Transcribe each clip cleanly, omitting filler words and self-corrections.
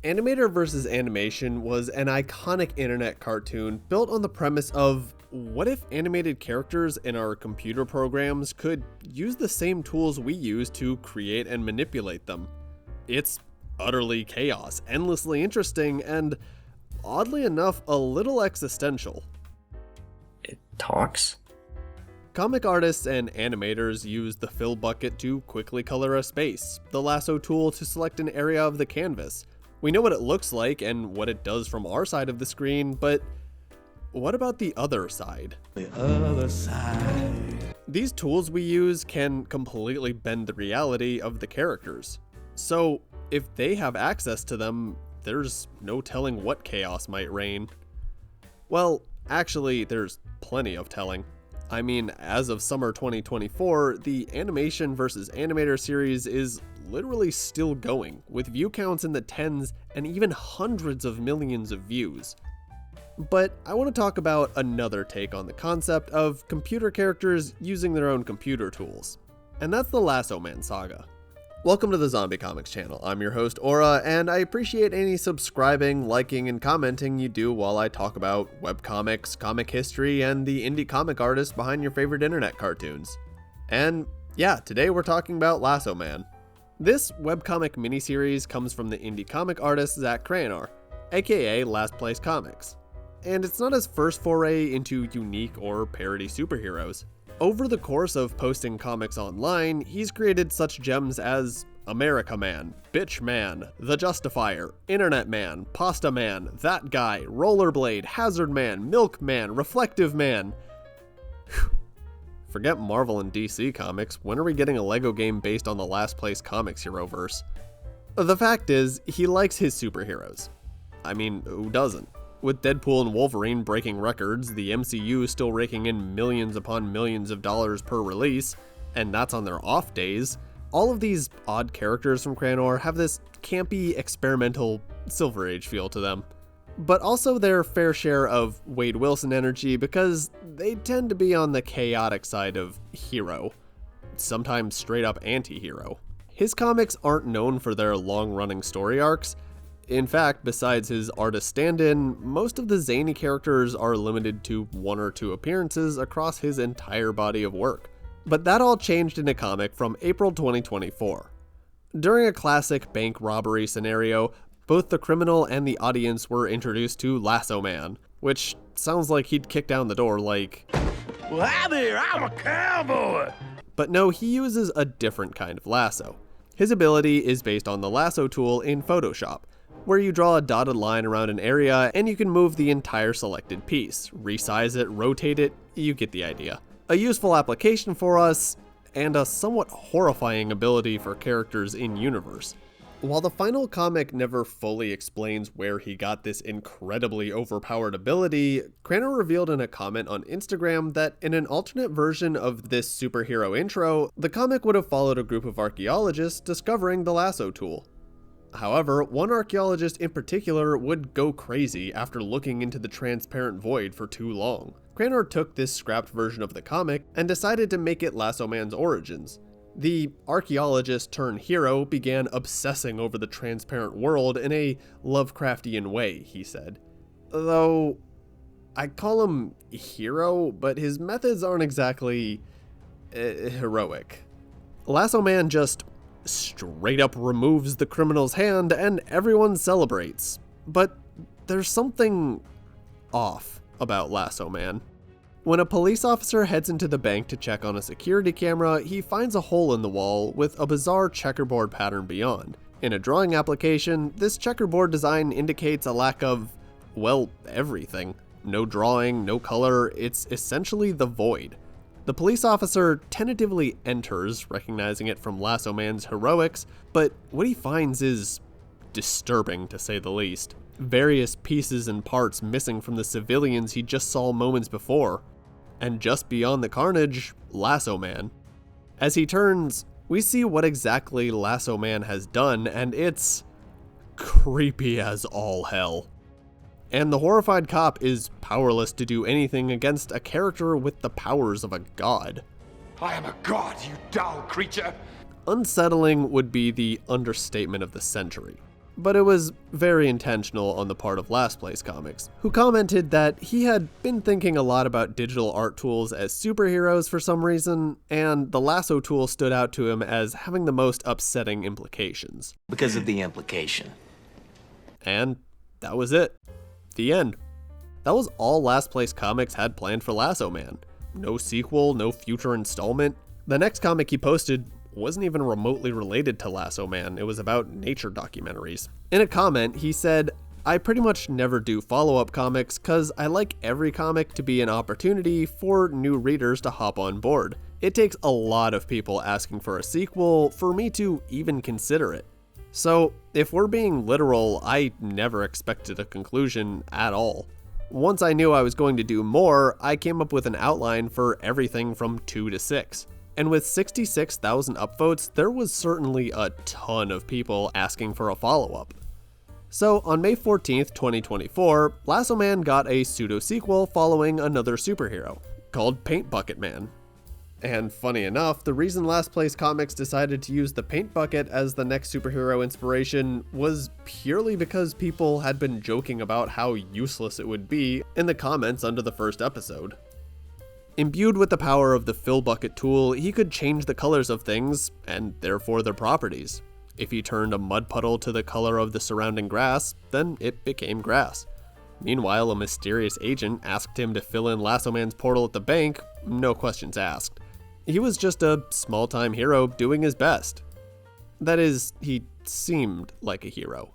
Animator vs. Animation was an iconic internet cartoon built on the premise of what if animated characters in our computer programs could use the same tools we use to create and manipulate them? It's utterly chaos, endlessly interesting, and oddly enough, a little existential. It talks? Comic artists and animators use the fill bucket to quickly color a space, the lasso tool to select an area of the canvas. We know what it looks like and what it does from our side of the screen, but what about the other side? The other side. These tools we use can completely bend the reality of the characters. So if they have access to them, there's no telling what chaos might reign. Well, actually, there's plenty of telling. I mean, as of summer 2024, the Animation vs. Animator series is literally still going, with view counts in the tens and even hundreds of millions of views. But I want to talk about another take on the concept of computer characters using their own computer tools, and that's the Lasso Man Saga. Welcome to the Zombie Comics channel. I'm your host, Aura, and I appreciate any subscribing, liking, and commenting you do while I talk about webcomics, comic history, and the indie comic artists behind your favorite internet cartoons. And yeah, today we're talking about Lasso Man. This webcomic miniseries comes from the indie comic artist Zach Cranor, aka Last Place Comics. And it's not his first foray into unique or parody superheroes. Over the course of posting comics online, he's created such gems as America Man, Bitch Man, The Justifier, Internet Man, Pasta Man, That Guy, Rollerblade, Hazard Man, Milk Man, Reflective Man. Forget Marvel and DC comics, when are we getting a Lego game based on the Last Place Comics Heroverse? The fact is, he likes his superheroes. I mean, who doesn't? With Deadpool and Wolverine breaking records, the MCU still raking in millions upon millions of dollars per release, and that's on their off days, all of these odd characters from Cranor have this campy, experimental Silver Age feel to them. But also their fair share of Wade Wilson energy because they tend to be on the chaotic side of hero, sometimes straight up anti-hero. His comics aren't known for their long-running story arcs. In fact, besides his artist stand-in, most of the zany characters are limited to 1 or 2 appearances across his entire body of work. But that all changed in a comic from April 2024. During a classic bank robbery scenario, both the criminal and the audience were introduced to Lasso Man, which sounds like he'd kick down the door like, Well, hi there, I'm a cowboy. But no, he uses a different kind of lasso. His ability is based on the lasso tool in Photoshop, where you draw a dotted line around an area and you can move the entire selected piece, resize it, rotate it, you get the idea. A useful application for us, and a somewhat horrifying ability for characters in-universe. While the final comic never fully explains where he got this incredibly overpowered ability, Cranor revealed in a comment on Instagram that in an alternate version of this superhero intro, the comic would have followed a group of archaeologists discovering the lasso tool. However, one archaeologist in particular would go crazy after looking into the transparent void for too long. Cranor took this scrapped version of the comic and decided to make it Lasso Man's origins. The archaeologist turned hero began obsessing over the transparent world in a Lovecraftian way, he said. Though, I call him hero, but his methods aren't exactly heroic. Lasso Man just straight up removes the criminal's hand and everyone celebrates. But there's something off about Lasso Man. When a police officer heads into the bank to check on a security camera, he finds a hole in the wall with a bizarre checkerboard pattern beyond. In a drawing application, this checkerboard design indicates a lack of, well, everything. No drawing, no color, it's essentially the void. The police officer tentatively enters, recognizing it from Lasso Man's heroics, but what he finds is disturbing to say the least. Various pieces and parts missing from the civilians he just saw moments before. And just beyond the carnage, Lasso Man. As he turns, we see what exactly Lasso Man has done, and it's creepy as all hell. And the horrified cop is powerless to do anything against a character with the powers of a god. I am a god, you dull creature! Unsettling would be the understatement of the century. But it was very intentional on the part of Last Place Comics, who commented that he had been thinking a lot about digital art tools as superheroes for some reason, and the lasso tool stood out to him as having the most upsetting implications. Because of the implication. And that was it. The end. That was all Last Place Comics had planned for Lasso Man. No sequel, no future installment. The next comic he posted wasn't even remotely related to Lasso Man. It was about nature documentaries. In a comment, he said, "I pretty much never do follow-up comics cause I like every comic to be an opportunity for new readers to hop on board. It takes a lot of people asking for a sequel for me to even consider it." So, if we're being literal, I never expected a conclusion at all. Once I knew I was going to do more, I came up with an outline for everything from 2 to 6. And with 66,000 upvotes, there was certainly a ton of people asking for a follow-up. So on May 14th, 2024, Lasso Man got a pseudo-sequel following another superhero, called Paint Bucket Man. And funny enough, the reason Last Place Comics decided to use the paint bucket as the next superhero inspiration was purely because people had been joking about how useless it would be in the comments under the first episode. Imbued with the power of the fill bucket tool, he could change the colors of things, and therefore their properties. If he turned a mud puddle to the color of the surrounding grass, then it became grass. Meanwhile, a mysterious agent asked him to fill in Lasso Man's portal at the bank, no questions asked. He was just a small-time hero doing his best. That is, he seemed like a hero.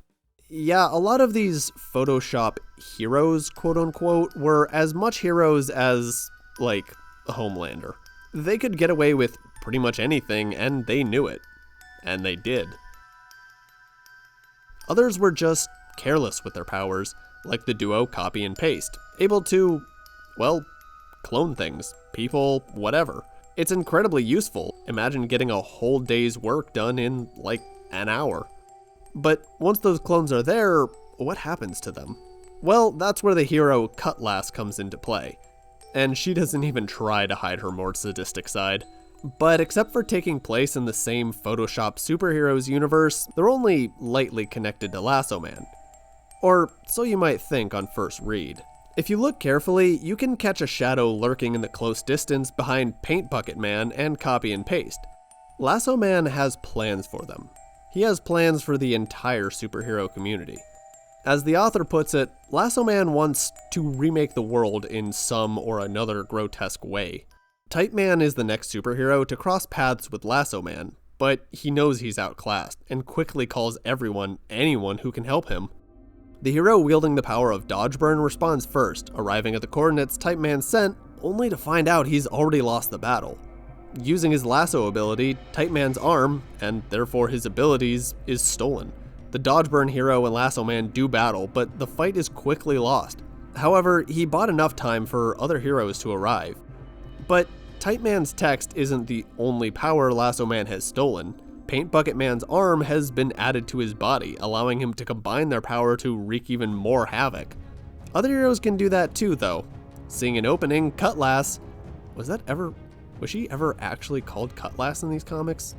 Yeah, a lot of these Photoshop heroes, quote-unquote, were as much heroes as, like, a Homelander. They could get away with pretty much anything, and they knew it. And they did. Others were just careless with their powers, like the duo Copy and Paste, able to, well, clone things, people, whatever. It's incredibly useful. Imagine getting a whole day's work done in, like, an hour. But once those clones are there, what happens to them? Well, that's where the hero Cutlass comes into play. And she doesn't even try to hide her more sadistic side. But except for taking place in the same Photoshop superheroes universe, they're only lightly connected to Lasso Man. Or so you might think on first read. If you look carefully, you can catch a shadow lurking in the close distance behind Paint Bucket Man and Copy and Paste. Lasso Man has plans for them. He has plans for the entire superhero community. As the author puts it, Lasso Man wants to remake the world in some or another grotesque way. Type Man is the next superhero to cross paths with Lasso Man, but he knows he's outclassed and quickly calls anyone who can help him. The hero wielding the power of Dodge Burn responds first, arriving at the coordinates Type Man sent, only to find out he's already lost the battle. Using his lasso ability, Type Man's arm, and therefore his abilities, is stolen. The Dodge Burn hero and Lasso Man do battle, but the fight is quickly lost. However, he bought enough time for other heroes to arrive. But Type Man's text isn't the only power Lasso Man has stolen. Paint Bucket Man's arm has been added to his body, allowing him to combine their power to wreak even more havoc. Other heroes can do that too, though. Seeing an opening, Cutlass. Was she ever actually called Cutlass in these comics?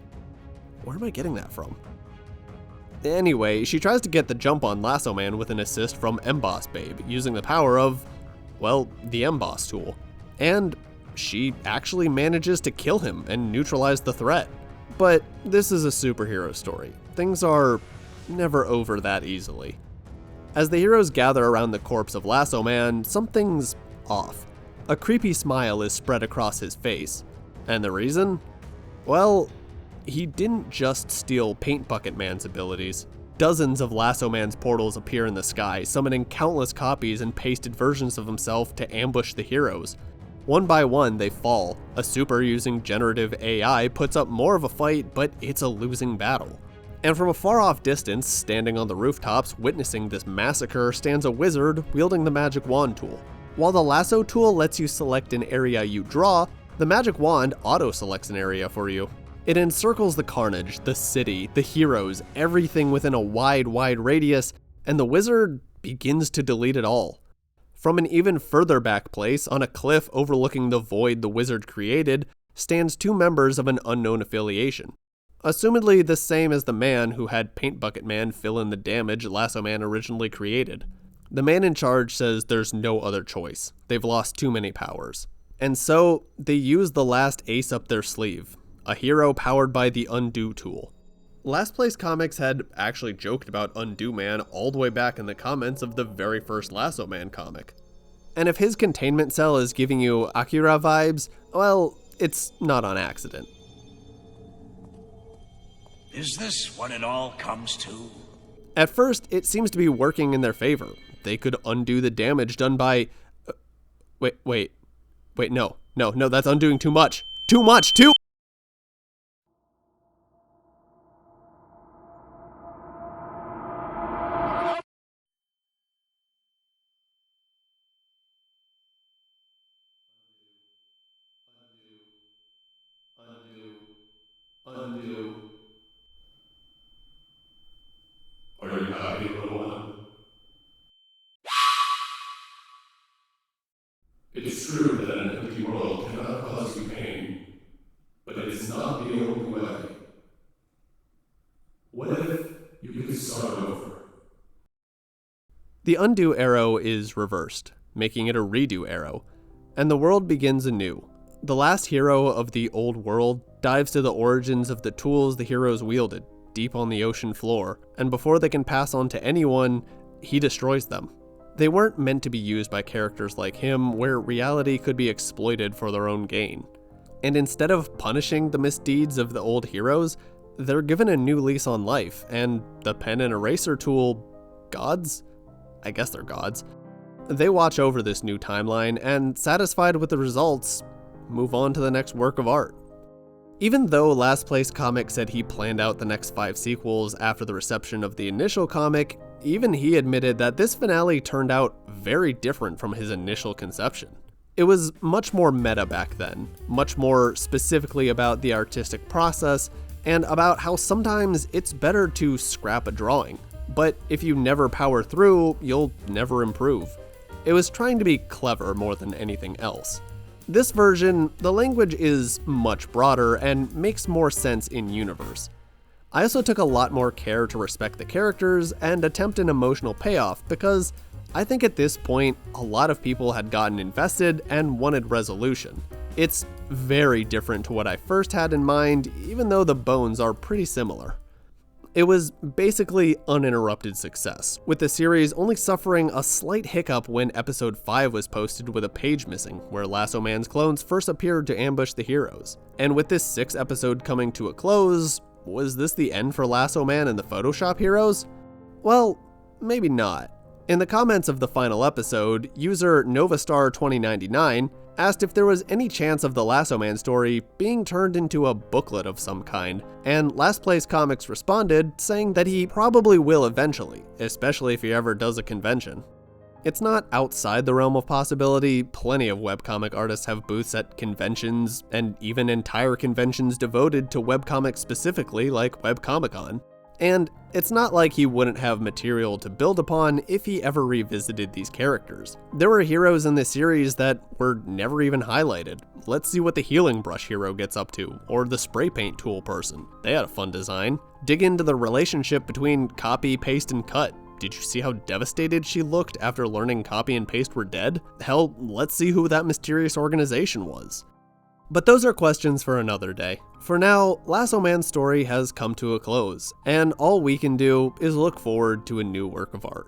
Where am I getting that from? Anyway, she tries to get the jump on Lasso Man with an assist from Emboss Babe, using the power of, well, the Emboss tool. And she actually manages to kill him and neutralize the threat. But this is a superhero story. Things are never over that easily. As the heroes gather around the corpse of Lasso Man, something's off. A creepy smile is spread across his face. And the reason? Well, he didn't just steal Paint Bucket Man's abilities. Dozens of Lasso Man's portals appear in the sky, summoning countless copies and pasted versions of himself to ambush the heroes. One by one, they fall. A super using generative AI puts up more of a fight, but it's a losing battle. And from a far-off distance, standing on the rooftops, witnessing this massacre, stands a wizard wielding the magic wand tool. While the lasso tool lets you select an area you draw, the magic wand auto-selects an area for you. It encircles the carnage, the city, the heroes, everything within a wide radius, and the wizard begins to delete it all. From an even further back place, on a cliff overlooking the void the wizard created, stands two members of an unknown affiliation. assumedly the same as the man who had Paint Bucket Man fill in the damage Lasso Man originally created. The man in charge says there's no other choice. They've lost too many powers. And so, they use the last ace up their sleeve, a hero powered by the Undo tool. Last Place Comics had actually joked about Undo Man all the way back in the comments of the very first Lasso Man comic. And if his containment cell is giving you Akira vibes, well, it's not on accident. Is this what it all comes to? At first, it seems to be working in their favor. They could undo the damage done by... Wait, no, that's undoing too much. Too much, too... Undo. Are you happy, little one? It's true that an empty world cannot cause you pain, but it is not the only way. What if you could start over? The undo arrow is reversed, making it a redo arrow, and the world begins anew. The last hero of the old world dives to the origins of the tools the heroes wielded, deep on the ocean floor, and before they can pass on to anyone, he destroys them. They weren't meant to be used by characters like him, where reality could be exploited for their own gain. And instead of punishing the misdeeds of the old heroes, they're given a new lease on life, and the pen and eraser tool, gods? I guess they're gods. They watch over this new timeline, and satisfied with the results, move on to the next work of art. Even though Last Place Comics said he planned out the next 5 sequels after the reception of the initial comic, even he admitted that this finale turned out very different from his initial conception. It was much more meta back then, much more specifically about the artistic process, and about how sometimes it's better to scrap a drawing, but if you never power through, you'll never improve. It was trying to be clever more than anything else. This version, the language is much broader and makes more sense in universe. I also took a lot more care to respect the characters and attempt an emotional payoff because I think at this point, a lot of people had gotten invested and wanted resolution. It's very different to what I first had in mind, even though the bones are pretty similar. It was basically uninterrupted success, with the series only suffering a slight hiccup when episode 5 was posted with a page missing, where Lasso Man's clones first appeared to ambush the heroes. And with this 6th episode coming to a close, was this the end for Lasso Man and the Photoshop heroes? Well, maybe not. In the comments of the final episode, user Novastar2099 asked if there was any chance of the Lasso Man story being turned into a booklet of some kind, and Last Place Comics responded saying that he probably will eventually, especially if he ever does a convention. It's not outside the realm of possibility. Plenty of webcomic artists have booths at conventions, and even entire conventions devoted to webcomics specifically, like WebComicCon. And it's not like he wouldn't have material to build upon if he ever revisited these characters. There were heroes in this series that were never even highlighted. Let's see what the healing brush hero gets up to, or the spray paint tool person. They had a fun design. Dig into the relationship between copy, paste, and cut. Did you see how devastated she looked after learning copy and paste were dead? Hell, let's see who that mysterious organization was. But those are questions for another day. For now, Lasso Man's story has come to a close, and all we can do is look forward to a new work of art.